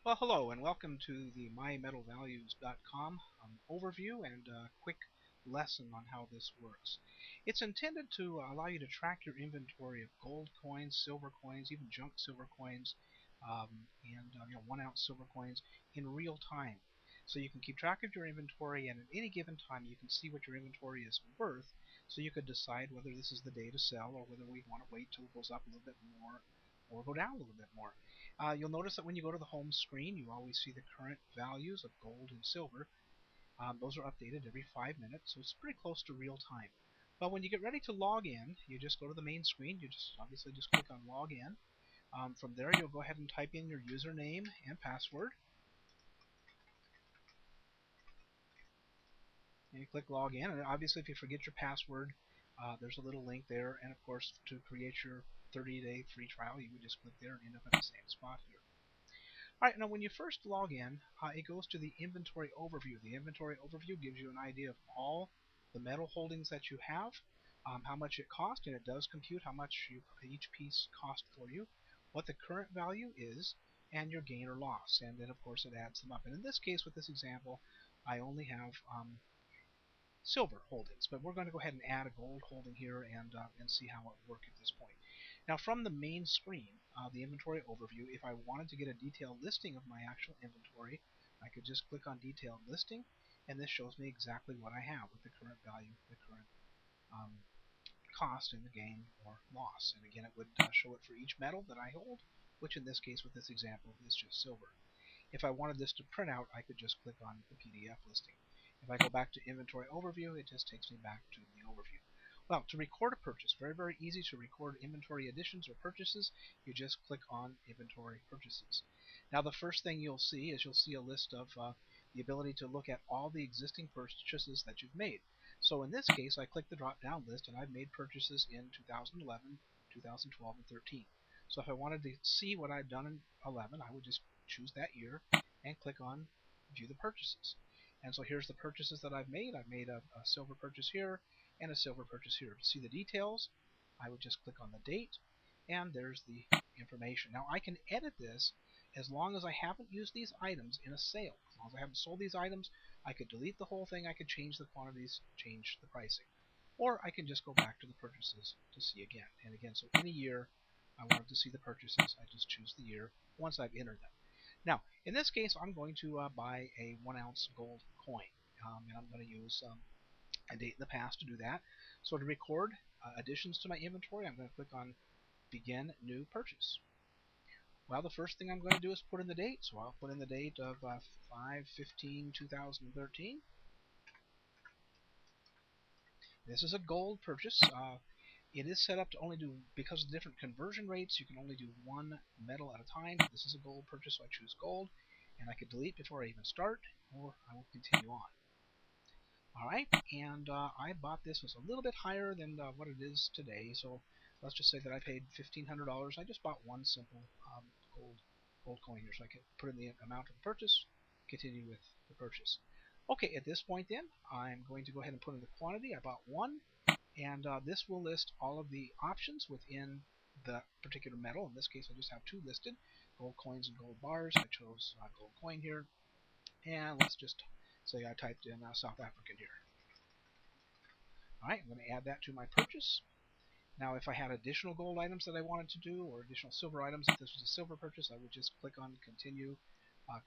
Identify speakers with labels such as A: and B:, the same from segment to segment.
A: Well, hello and welcome to the mymetalvalues.com overview and quick lesson on how this works. It's intended to allow you to track your inventory of gold coins, silver coins, even junk silver coins, and 1 ounce silver coins in real time. So you can keep track of your inventory, and at any given time you can see what your inventory is worth, so you could decide whether this is the day to sell or whether we want to wait till it goes up a little bit more or go down a little bit more. You'll notice that when you go to the home screen, you always see the current values of gold and silver. Those are updated every 5 minutes, so it's pretty close to real time. But when you get ready to log in, you just go to the main screen. You just obviously just click on log in. From there, you'll go ahead and type in your username and password. And you click log in, and obviously if you forget your password, there's a little link there. And of course, to create your 30-day free trial, you would just click there and end up in the same spot here. Alright, now when you first log in, it goes to the inventory overview. The inventory overview gives you an idea of all the metal holdings that you have, how much it cost, and it does compute how much each piece cost for you, what the current value is, and your gain or loss. And then of course it adds them up. And in this case, with this example, I only have silver holdings, but we're going to go ahead and add a gold holding here and see how it works at this point. Now from the main screen, the inventory overview, if I wanted to get a detailed listing of my actual inventory, I could just click on detailed listing, and this shows me exactly what I have with the current value, the current um, cost, and the gain or loss. And again, it would show it for each metal that I hold, which in this case with this example is just silver. If I wanted this to print out, I could just click on the PDF listing. If I go back to inventory overview, it just takes me back to the overview. Well, to record a purchase, very, very easy to record inventory additions or purchases. You just click on inventory purchases. Now, the first thing you'll see is you'll see a list of the ability to look at all the existing purchases that you've made. So in this case, I click the drop-down list, and I've made purchases in 2011, 2012, and 13. So if I wanted to see what I've done in 11, I would just choose that year and click on View the Purchases. And so here's the purchases that I've made. I've made a silver purchase here and a silver purchase here. To see the details, I would just click on the date, and there's the information. Now I can edit this as long as I haven't used these items in a sale. As long as I haven't sold these items, I could delete the whole thing. I could change the quantities, change the pricing. Or I can just go back to the purchases to see again. And again, so any year I wanted to see the purchases, I just choose the year once I've entered them. Now, in this case, I'm going to buy a 1 ounce gold coin, and I'm going to use a date in the past to do that. So to record additions to my inventory, I'm going to click on Begin New Purchase. Well, the first thing I'm going to do is put in the date, so I'll put in the date of 5/15/2013. This is a gold purchase. It is set up to only do, because of the different conversion rates, you can only do one metal at a time. This is a gold purchase, so I choose gold, and I could delete before I even start, or I will continue on. Alright, and I bought this. It was a little bit higher than what it is today, so let's just say that I paid $1,500. I just bought one simple gold coin here, so I can put in the amount of the purchase, continue with the purchase. Okay, at this point then, I'm going to go ahead and put in the quantity. I bought one, and this will list all of the options within the particular metal. In this case, I just have two listed, gold coins and gold bars. I chose gold coin here, and let's just say I typed in South African here. Alright, I'm going to add that to my purchase. Now, if I had additional gold items that I wanted to do, or additional silver items, if this was a silver purchase, I would just click on Continue,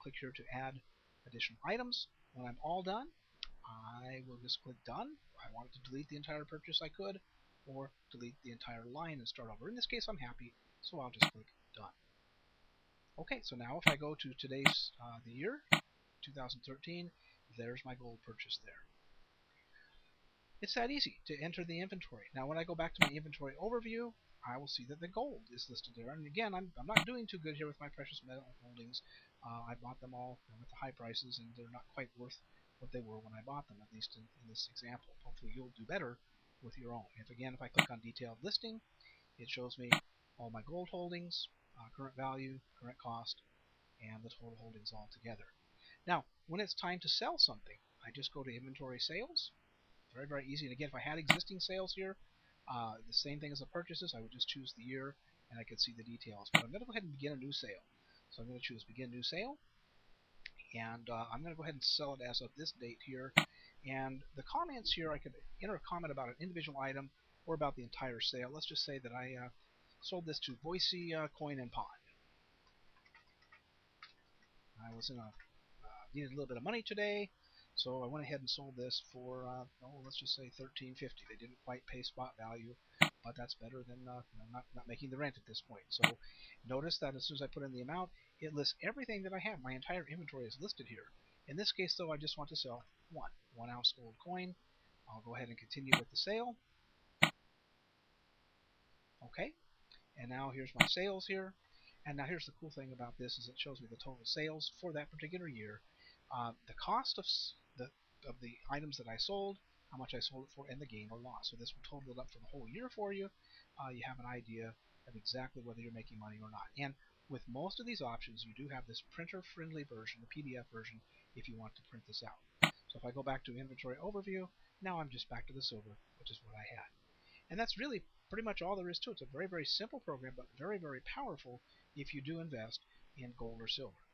A: click here to add additional items. When I'm all done, I will just click Done. If I wanted to delete the entire purchase, I could, or delete the entire line and start over. In this case, I'm happy, so I'll just click Done. Okay, so now if I go to today's, the year, 2013, there's my gold purchase there. It's that easy to enter the inventory. Now when I go back to my inventory overview, I will see that the gold is listed there. And again, I'm not doing too good here with my precious metal holdings. I bought them all at the high prices, and they're not quite worth what they were when I bought them, at least in this example. Hopefully you'll do better with your own. If I click on detailed listing, it shows me all my gold holdings, current value, current cost, and the total holdings all together. Now, when it's time to sell something, I just go to inventory sales. Very, very easy. And again, if I had existing sales here, the same thing as the purchases, I would just choose the year, and I could see the details. But I'm going to go ahead and begin a new sale. So I'm going to choose begin new sale, and I'm going to go ahead and sell it as of this date here. And the comments here, I could enter a comment about an individual item or about the entire sale. Let's just say that I sold this to Boise Coin and Pond. I was in a needed a little bit of money today, so I went ahead and sold this for let's just say $13.50. They didn't quite pay spot value, but that's better than not making the rent at this point. So notice that as soon as I put in the amount, it lists everything that I have. My entire inventory is listed here. In this case, though, I just want to sell one ounce gold coin. I'll go ahead and continue with the sale. Okay, and now here's my sales here. And now here's the cool thing about this is it shows me the total sales for that particular year, the cost of the items that I sold, how much I sold it for, and the gain or loss. So this will total it up for the whole year for you. You have an idea of exactly whether you're making money or not. And with most of these options, you do have this printer-friendly version, the PDF version, if you want to print this out. So if I go back to Inventory Overview, now I'm just back to the silver, which is what I had. And that's really pretty much all there is to it. It's a very, very simple program, but very, very powerful if you do invest in gold or silver.